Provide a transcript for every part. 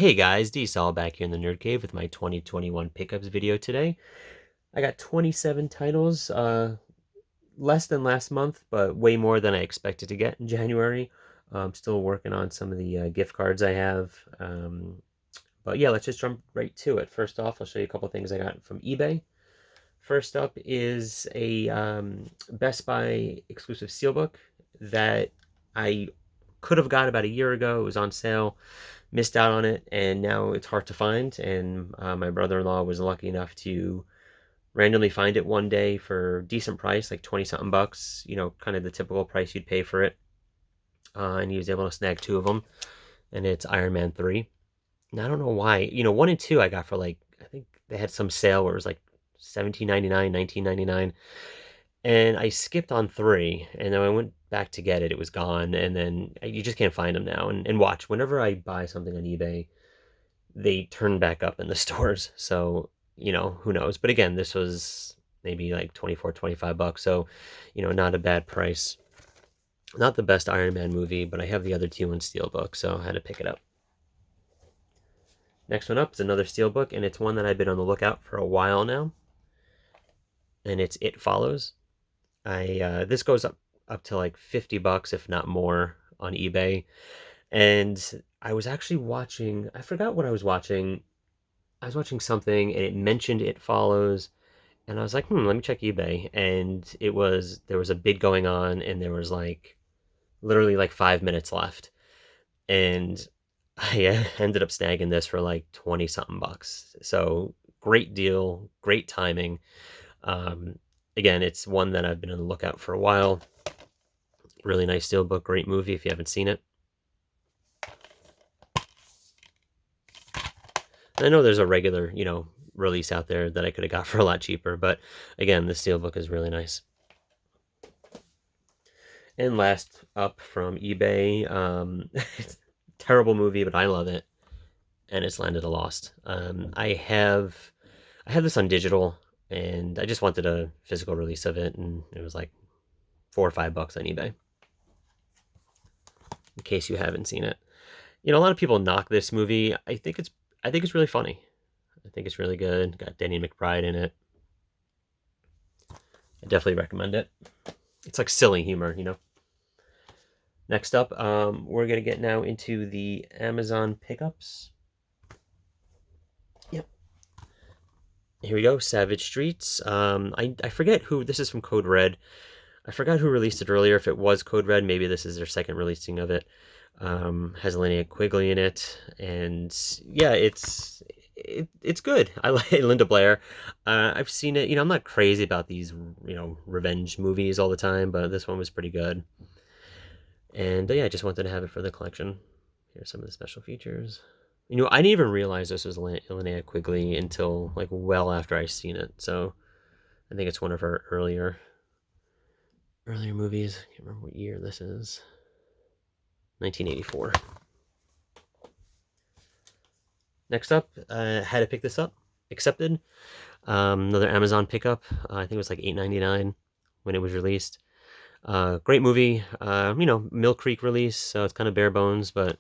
Hey guys, D-Sol back here in the Nerd Cave with my 2021 pickups video today. I got 27 titles, less than last month, but way more than I expected to get in January. I'm still working on some of the gift cards I have. But yeah, let's just jump right to it. First off, I'll show you a couple things I got from eBay. First up is a Best Buy exclusive Steelbook that I could have got about a year ago. It was on sale, missed out on it, and now it's hard to find. And my brother-in-law was lucky enough to randomly find it one day for a decent price, like 20 something bucks, kind of the typical price you'd pay for it. And he was able to snag two of them, and it's Iron Man 3. And I don't know why, 1 and 2 I got for like, I think they had some sale where it was like 17.99, 19.99, and I skipped on 3, and then I went back to get it. It was gone, and then you just can't find them now. And watch, whenever I buy something on eBay, they turn back up in the stores. So, who knows? But again, this was maybe like 24, 25 bucks. So, not a bad price. Not the best Iron Man movie, but I have the other two in Steelbook, so I had to pick it up. Next one up is another Steelbook, and it's one that I've been on the lookout for a while now. And it's It Follows. This goes up to like 50 bucks, if not more, on eBay. And I was actually watching, I forgot what I was watching. I was watching something and it mentioned It Follows, and I was like, let me check eBay. And there was a bid going on, and there was like literally like 5 minutes left. And I ended up snagging this for like 20 something bucks. So great deal, great timing. Again, it's one that I've been on the lookout for a while. Really nice Steelbook, great movie if you haven't seen it. I know there's a regular, release out there that I could have got for a lot cheaper, but again, the Steelbook is really nice. And last up from eBay, terrible movie, but I love it, and it's Land of the Lost. I have this on digital, and I just wanted a physical release of it, and it was like 4 or 5 bucks on eBay. In case you haven't seen it, a lot of people knock this movie. I think it's really funny. I think it's really good. Got Danny McBride in it. I definitely recommend it. It's like silly humor, Next up, we're gonna get now into the Amazon pickups. Yep. Here we go, Savage Streets. I forget who, this is from Code Red. I forgot who released it earlier. If it was Code Red, maybe this is their second releasing of it. Has Linnea Quigley in it, and yeah, it's good. I like Linda Blair. I've seen it. I'm not crazy about these, revenge movies all the time, but this one was pretty good. And yeah, I just wanted to have it for the collection. Here's some of the special features. I didn't even realize this was Linnea Quigley until like well after I seen it. So I think it's one of her earlier movies. I can't remember what year this is. 1984. Next up, had to pick this up. Accepted. Another Amazon pickup. I think it was like $8.99 when it was released. Great movie. Mill Creek release, so it's kind of bare bones, but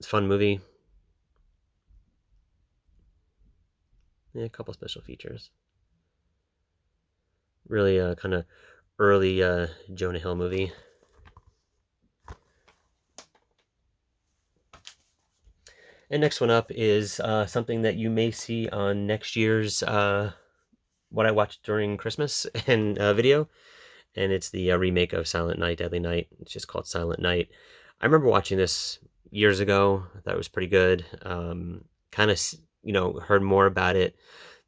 it's a fun movie. Yeah, a couple special features. Really kind of early Jonah Hill movie. And next one up is something that you may see on next year's What I Watched During Christmas and video. And it's the remake of Silent Night, Deadly Night. It's just called Silent Night. I remember watching this years ago. I thought it was pretty good. Kind of, heard more about it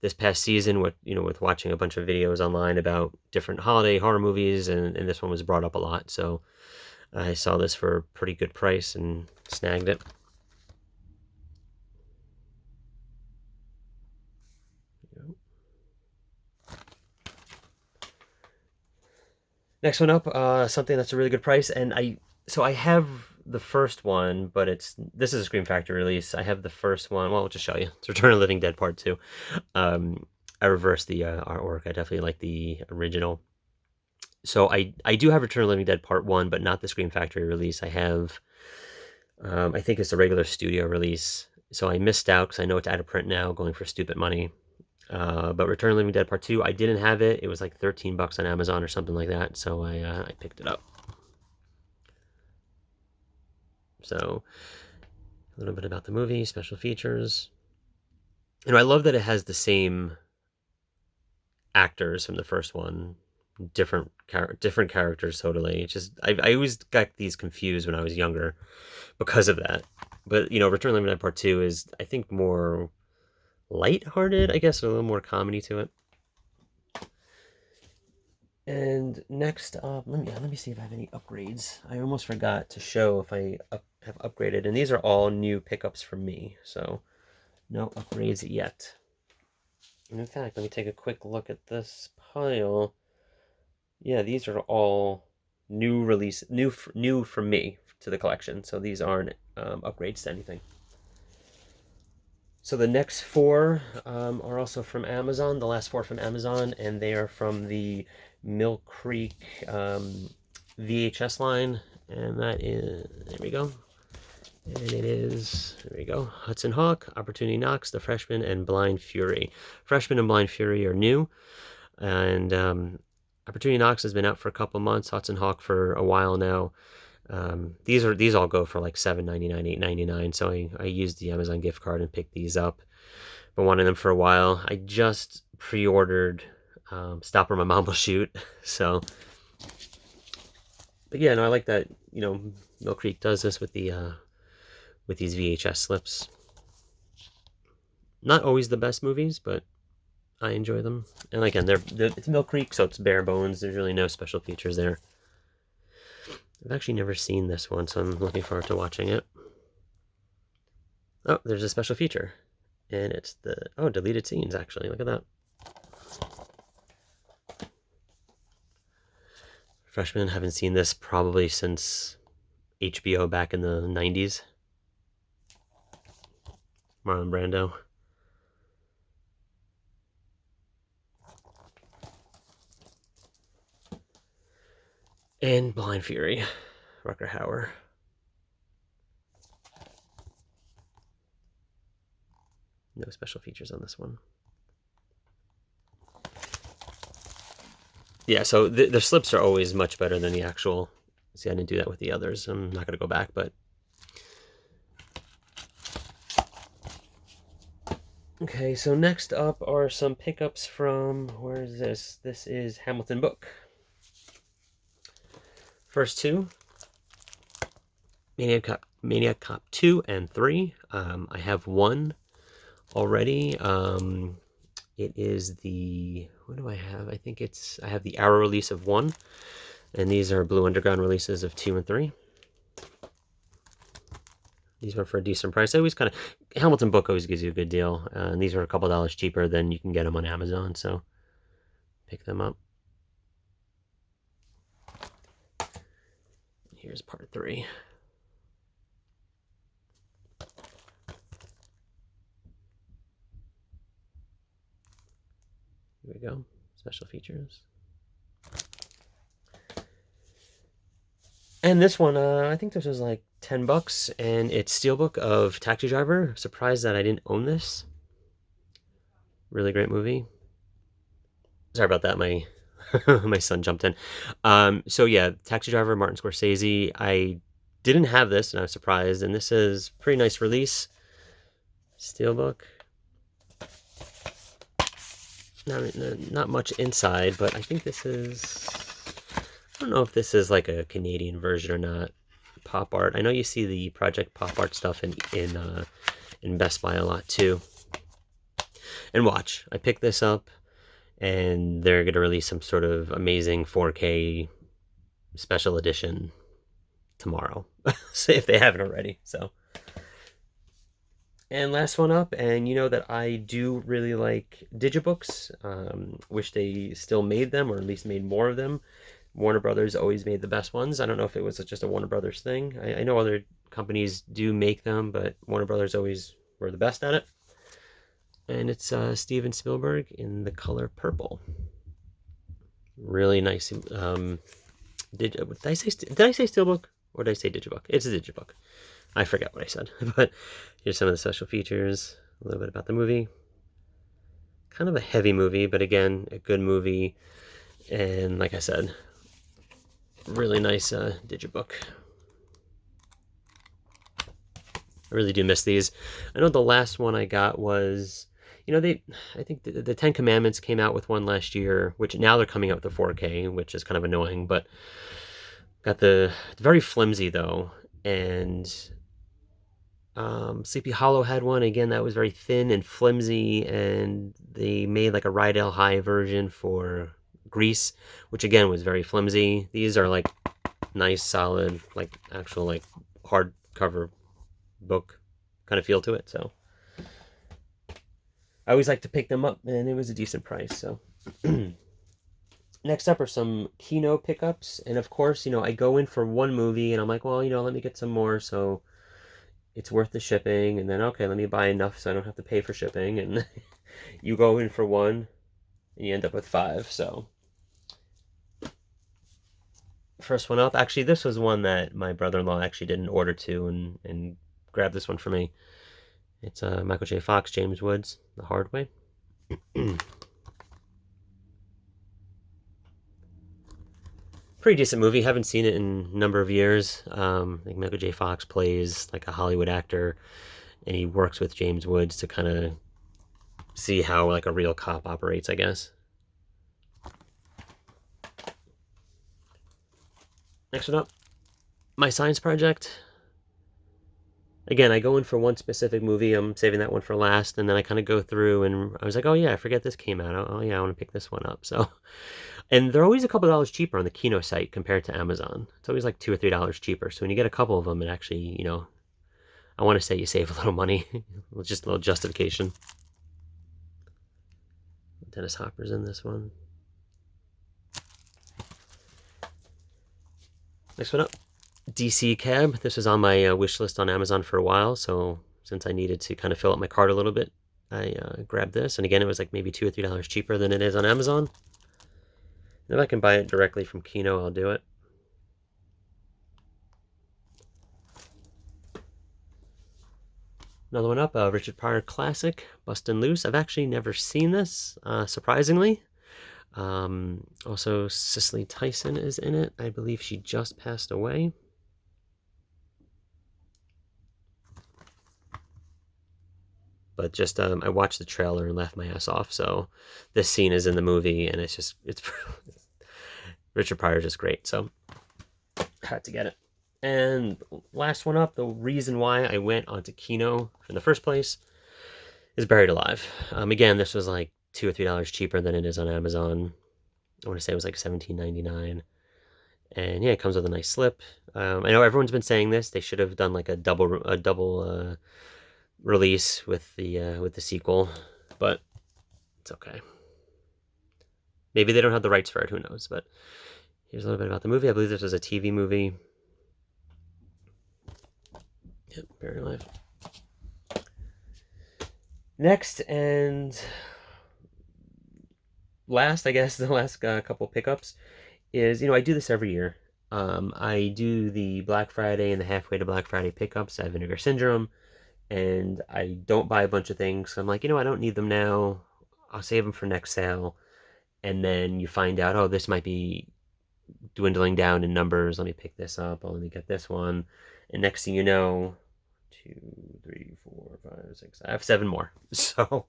this past season with watching a bunch of videos online about different holiday horror movies, and this one was brought up a lot. So I saw this for a pretty good price and snagged it. Next one up, something that's a really good price, and I have the first one, but this is a Scream Factory release. I have the first one. Well, I'll just show you. It's Return of the Living Dead Part 2. I reversed the artwork. I definitely like the original. So I do have Return of the Living Dead Part 1, but not the Scream Factory release. I have, I think it's the regular studio release, so I missed out because I know it's out of print now, going for stupid money. But Return of the Living Dead Part 2, I didn't have it. It was like 13 bucks on Amazon or something like that, so I picked it up. So, a little bit about the movie, special features. I love that it has the same actors from the first one, different characters totally. It's just I always got these confused when I was younger because of that. But Return of the Living Dead Part 2 is, I think, more lighthearted, I guess, a little more comedy to it. And next up, let me see if I have any upgrades. I almost forgot to show if I have upgraded, and these are all new pickups from me, so no upgrades yet. And in fact, let me take a quick look at this pile. Yeah, these are all new release, new from me to the collection, so these aren't upgrades to anything. So the next four are also from Amazon, the last four from Amazon, and they are from the Mill Creek VHS line, and that is, there we go. And it is, there we go, Hudson Hawk, Opportunity Knocks, The Freshman, and Blind Fury. Freshman and Blind Fury are new, and Opportunity Knocks has been out for a couple months, Hudson Hawk for a while now. These all go for like $7.99, $8.99, so I used the Amazon gift card and picked these up. Been wanting them for a while. I just pre-ordered Stop or My Mom Will Shoot, so. But yeah, no, I like that. Mill Creek does this with the with these VHS slips. Not always the best movies, but I enjoy them. And again, it's Mill Creek, so it's bare bones. There's really no special features there. I've actually never seen this one, so I'm looking forward to watching it. Oh, there's a special feature. And it's deleted scenes, actually. Look at that. Freshman, haven't seen this probably since HBO back in the 90s. Marlon Brando. And Blind Fury, Rutger Hauer. No special features on this one. Yeah, so the slips are always much better than the actual. See, I didn't do that with the others. I'm not going to go back, but. Okay, so next up are some pickups from, where is this? This is Hamilton Book. First two, Maniac Cop 2 and 3. I have one already. It is the, what do I have? I have the Arrow release of 1, and these are Blue Underground releases of 2 and 3. These were for a decent price. Hamilton Book always gives you a good deal, and these are a couple dollars cheaper than you can get them on Amazon, so pick them up. Here's part 3. Here we go. Special features. And this one, I think this was like 10 bucks, and it's Steelbook of Taxi Driver. Surprised that I didn't own this. Really great movie. Sorry about that, my my son jumped in. So yeah, Taxi Driver, Martin Scorsese. I didn't have this, and I was surprised. And this is pretty nice release. Steelbook. Not much inside, but I think this is. I don't know if this is like a Canadian version or not. Pop art. I know you see the Project Pop Art stuff in Best Buy a lot too. And watch, I picked this up, and they're going to release some sort of amazing 4K special edition tomorrow. So if they haven't already, so. And last one up, and you know that I do really like digibooks. Wish they still made them, or at least made more of them. Warner Brothers always made the best ones. I don't know if it was just a Warner Brothers thing. I know other companies do make them, but Warner Brothers always were the best at it. And it's Steven Spielberg in the color purple. Really nice. Did I say Steelbook, or did I say digibook? It's a digibook. I forget what I said, but here's some of the special features, a little bit about the movie. Kind of a heavy movie, but again, a good movie. And like I said, really nice digibook. I really do miss these. I know the last one I got was, I think the Ten Commandments came out with one last year, which now they're coming out with the 4K, which is kind of annoying, but got it's very flimsy though. And Sleepy Hollow had one, again, that was very thin and flimsy, and they made like a Rydell High version for Grease, which again was very flimsy. These are like nice, solid, like actual like hardcover book kind of feel to it. So I always like to pick them up, and it was a decent price. So next up are some Kino pickups, and of course, I go in for one movie, and I'm like, well, let me get some more, so it's worth the shipping. And then, okay, let me buy enough so I don't have to pay for shipping. And you go in for one, and you end up with 5. So first one up, actually, this was one that my brother-in-law actually did an order to, and grabbed this one for me. It's Michael J. Fox, James Woods, The Hard Way. Pretty decent movie. Haven't seen it in a number of years. I think Michael J. Fox plays like a Hollywood actor, and he works with James Woods to kind of see how like a real cop operates, I guess. Next one up, My Science Project. Again, I go in for one specific movie. I'm saving that one for last, and then I kind of go through, and I was like, oh yeah, I forget this came out. Oh yeah, I want to pick this one up. So, and they're always a couple dollars cheaper on the Kino site compared to Amazon. It's always like $2 or $3 cheaper. So when you get a couple of them, it actually, I want to say you save a little money. Just a little justification. Dennis Hopper's in this one. Next one up, DC Cab. This was on my wish list on Amazon for a while, so since I needed to kind of fill up my cart a little bit, I grabbed this. And again, it was like maybe $2 or $3 cheaper than it is on Amazon. And if I can buy it directly from Kino, I'll do it. Another one up, Richard Pryor classic, Bustin' Loose. I've actually never seen this, surprisingly. Also, Cicely Tyson is in it. I believe she just passed away. But just, I watched the trailer and laughed my ass off. So this scene is in the movie, and it's Richard Pryor is just great. So had to get it. And last one up, the reason why I went onto Kino in the first place is Buried Alive. Again, this was like $2 or $3 cheaper than it is on Amazon. I want to say it was like $17.99. And yeah, it comes with a nice slip. I know everyone's been saying this. They should have done like a double release with the sequel, but it's okay. Maybe they don't have the rights for it. Who knows? But here's a little bit about the movie. I believe this was a TV movie. Yep, Buried Alive. Next and last, I guess, the last couple pickups is, I do this every year. I do the Black Friday and the halfway to Black Friday pickups at Vinegar Syndrome, and I don't buy a bunch of things. So I'm like, I don't need them now. I'll save them for next sale. And then you find out, oh, this might be dwindling down in numbers. Let me pick this up. Oh, let me get this one. And next thing you know, 2, 3, 4, 5, 6. I have 7 more. So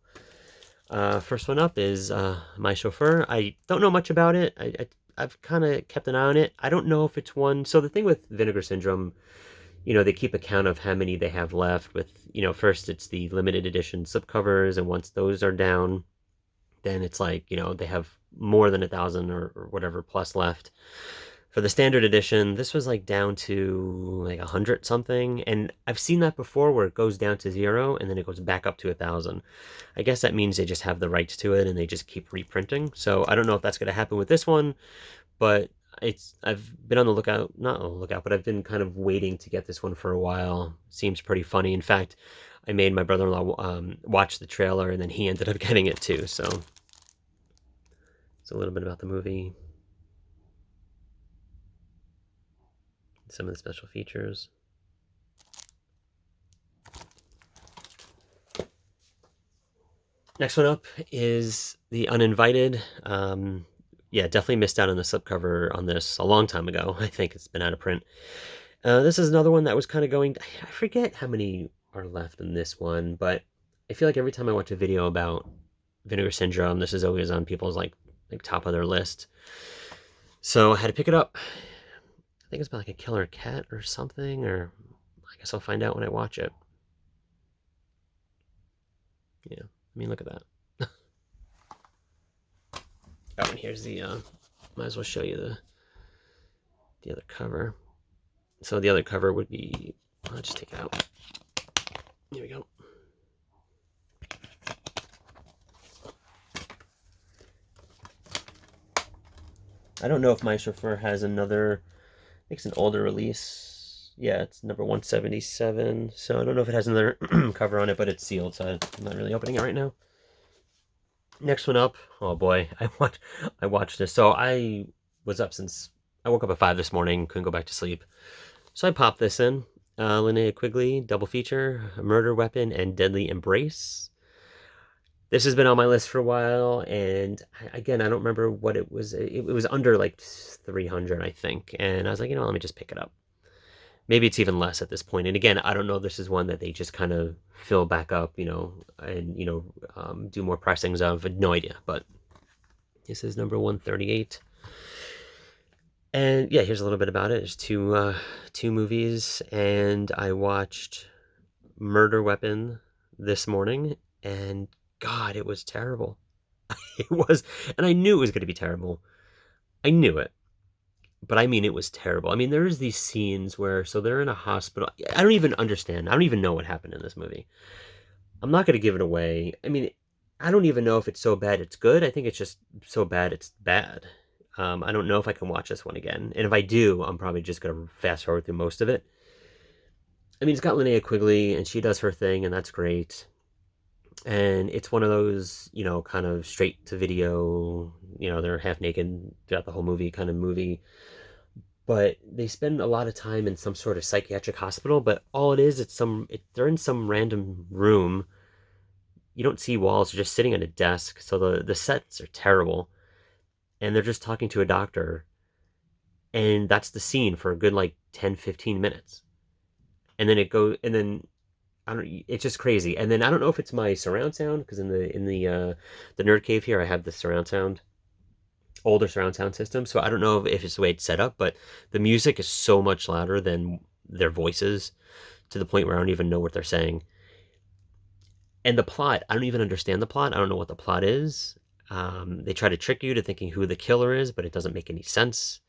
first one up is My Chauffeur. I don't know much about it. I've kind of kept an eye on it. I don't know if it's one. So the thing with Vinegar Syndrome, they keep account of how many they have left. With, first it's the limited edition slipcovers, and once those are down, then it's like, they have more than 1,000 or whatever plus left. For the standard edition, this was like down to like 100 something, and I've seen that before where it goes down to 0 and then it goes back up to 1,000. I guess that means they just have the rights to it and they just keep reprinting. So I don't know if that's going to happen with this one, but I've been on the lookout, not on the lookout, but I've been kind of waiting to get this one for a while. Seems pretty funny. In fact, I made my brother-in-law watch the trailer, and then he ended up getting it too. So it's a little bit about the movie. Some of the special features. Next one up is The Uninvited. Yeah, definitely missed out on the slipcover on this a long time ago. I think it's been out of print. This is another one that was kind of going... I forget how many are left in this one, but I feel like every time I watch a video about Vinegar Syndrome, this is always on people's like top of their list. So I had to pick it up. I think it's about like a killer cat or something, or I guess I'll find out when I watch it. Yeah, I mean, look at that. Oh, and here's the, might as well show you the other cover. So the other cover would be, I'll just take it out. Here we go. I don't know if my Chauffeur has another, I think it's an older release. Yeah, it's number 177. So I don't know if it has another cover on it, but it's sealed, so I'm not really opening it right now. Next one up, oh boy, I watched this. So I was up since, I woke up at 5 this morning, couldn't go back to sleep. So I popped this in. Linnea Quigley, double feature, Murder Weapon and Deadly Embrace. This has been on my list for a while, and again, I don't remember what it was. It was under like 300, I think. And I was like, let me just pick it up. Maybe it's even less at this point. And again, I don't know if this is one that they just kind of fill back up, and, do more pressings of. No idea. But this is number 138. And yeah, here's a little bit about it. There's two movies, and I watched Murder Weapon this morning, and God, it was terrible. It was, and I knew it was going to be terrible. I knew it. But I mean, it was terrible. I mean, there's these scenes where, so they're in a hospital. I don't even understand. I don't even know what happened in this movie. I'm not going to give it away. I mean, I don't even know if it's so bad it's good. I think it's just so bad it's bad. I don't know if I can watch this one again. And if I do, I'm probably just going to fast forward through most of it. I mean, it's got Linnea Quigley, and she does her thing, and that's great. And it's one of those, kind of straight to video, they're half naked throughout the whole movie kind of movie. But they spend a lot of time in some sort of psychiatric hospital, but all it is, they're in some random room. You don't see walls, they're just sitting at a desk. So the sets are terrible. And they're just talking to a doctor. And that's the scene for a good, 10, 15 minutes. And then it's just crazy. And then I don't know if it's my surround sound, because in the nerd cave here, I have the surround sound, older surround sound system. So I don't know if it's the way it's set up, but the music is so much louder than their voices, to the point where I don't even know what they're saying. And the plot, I don't even understand the plot. I don't know what the plot is. They try to trick you to thinking who the killer is, but it doesn't make any sense.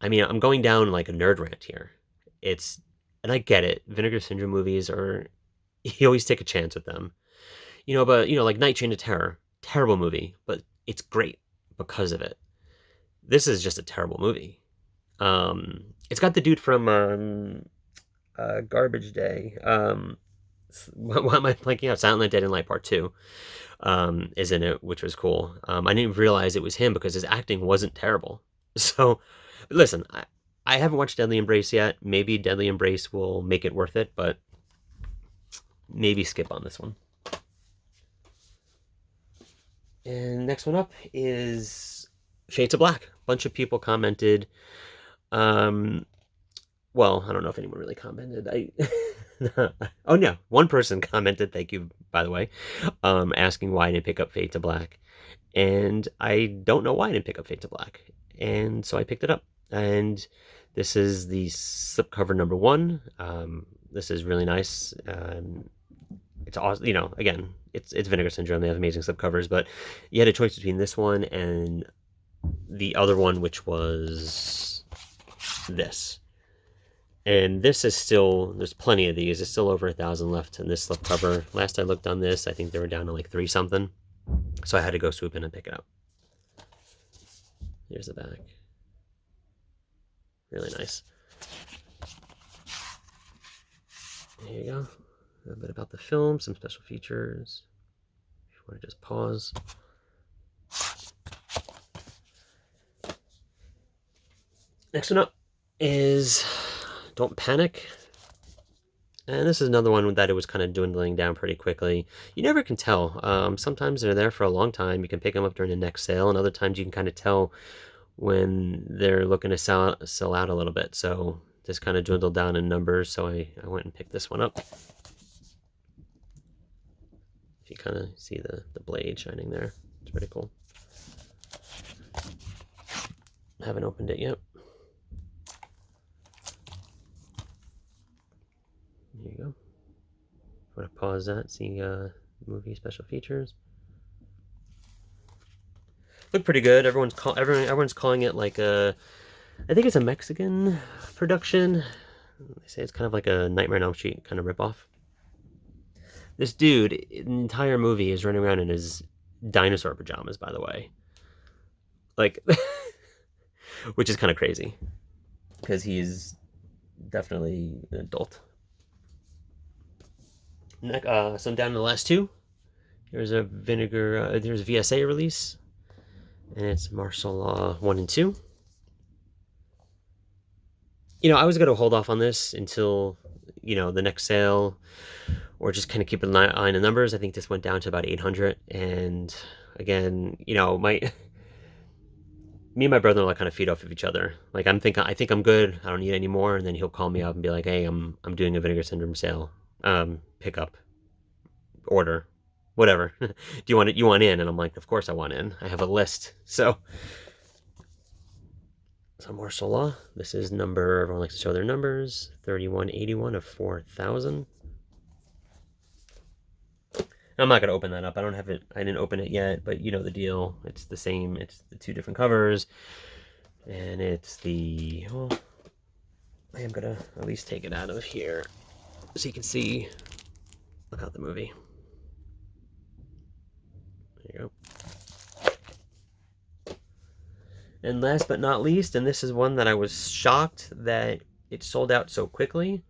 I mean, I'm going down like a nerd rant here. And I get it. Vinegar Syndrome movies you always take a chance with them. But, like Night Train to Terror, terrible movie, but it's great because of it. This is just a terrible movie. It's got the dude from Garbage Day. Why am I blanking out? Silent Night, Dead in Light Part 2 is in it, which was cool. I didn't realize it was him because his acting wasn't terrible. So, listen, I haven't watched Deadly Embrace yet. Maybe Deadly Embrace will make it worth it, but maybe skip on this one. And next one up is Fade to Black. A bunch of people commented. Well, I don't know if anyone really commented. Oh no, one person commented, thank you, by the way, asking why I didn't pick up Fade to Black. And I don't know why I didn't pick up Fade to Black. And so I picked it up. And this is the slipcover number 1. This is really nice. It's awesome. Again, it's Vinegar Syndrome. They have amazing slipcovers, but you had a choice between this one and the other one, which was this. And this is still, there's plenty of these. There's still over 1,000 left in this slipcover. Last I looked on this, I think they were down to like 3 something. So I had to go swoop in and pick it up. Here's the back. Really nice. There you go. A little bit about the film, some special features. If you want to just pause. Next one up is Don't Panic. And this is another one that it was kind of dwindling down pretty quickly. You never can tell. Sometimes they're there for a long time. You can pick them up during the next sale, and other times you can kind of tell when they're looking to sell out a little bit. So this kind of dwindled down in numbers, so I went and picked this one up. If you kind of see the blade shining there, it's pretty cool. Haven't opened it yet. There you go. I'm gonna pause that, see movie special features. Look pretty good. Everyone's calling it like a, I think it's a Mexican production. They say it's kind of like a Nightmare on Elm Street kind of ripoff. This dude, the entire movie is running around in his dinosaur pajamas, by the way. Like, which is kind of crazy because he's definitely an adult. So down to the last two. There's a there's a VSA release, and it's Martial Law 1 and 2. You know, I was going to hold off on this until, you know, the next sale, or just kind of keep an eye on the numbers. I think this went down to about 800, and again, you know, me and my brother-in-law kind of feed off of each other. Like I think I'm good. I don't need any more, and then he'll call me up and be like, "Hey, I'm doing a Vinegar Syndrome sale. Pickup, order, whatever. Do you want it? You want in?" And I'm like, "Of course I want in. I have a list." So Martial Law. This is number. Everyone likes to show their numbers. 3181 of 4000. I'm not gonna open that up. I don't have it. I didn't open it yet, but you know the deal. It's the same. It's the two different covers, and it's the. Well, I am gonna at least take it out of here so you can see about the movie. There you go. And last but not least, and this is one that I was shocked that it sold out so quickly,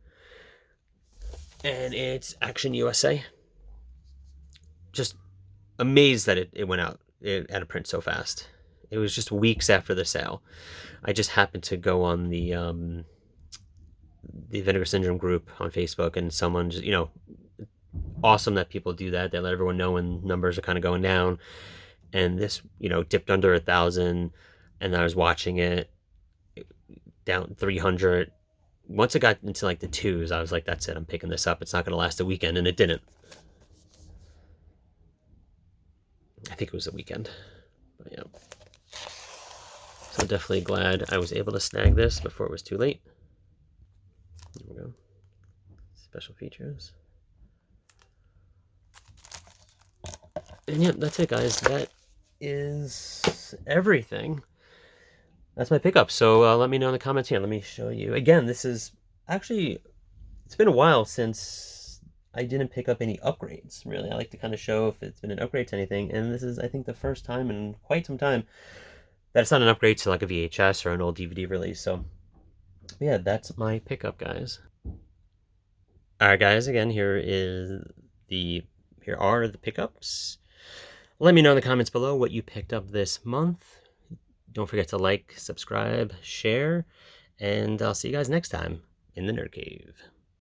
and it's Action USA. Just amazed that it went out out of print so fast. It was just weeks after the sale. I just happened to go on the Vinegar Syndrome group on Facebook, and someone just, you know, awesome that people do that. They let everyone know when numbers are kind of going down. And this, you know, dipped under 1,000, and I was watching it down 300. Once it got into like the twos, I was like, that's it. I'm picking this up. It's not going to last a weekend, and it didn't. I think it was a weekend, but yeah. So I'm definitely glad I was able to snag this before it was too late. There we go. Special features. And yeah, that's it, guys. That is everything. That's my pickup. So let me know in the comments here. Let me show you. Again, this is actually, it's been a while since I didn't pick up any upgrades, really. I like to kind of show if it's been an upgrade to anything. And this is, I think, the first time in quite some time that it's not an upgrade to like a VHS or an old DVD release. So yeah, that's my pickup, guys. All right, guys, again, here are the pickups. Let me know in the comments below what you picked up this month. Don't forget to like, subscribe, share, and I'll see you guys next time in the Nerd Cave.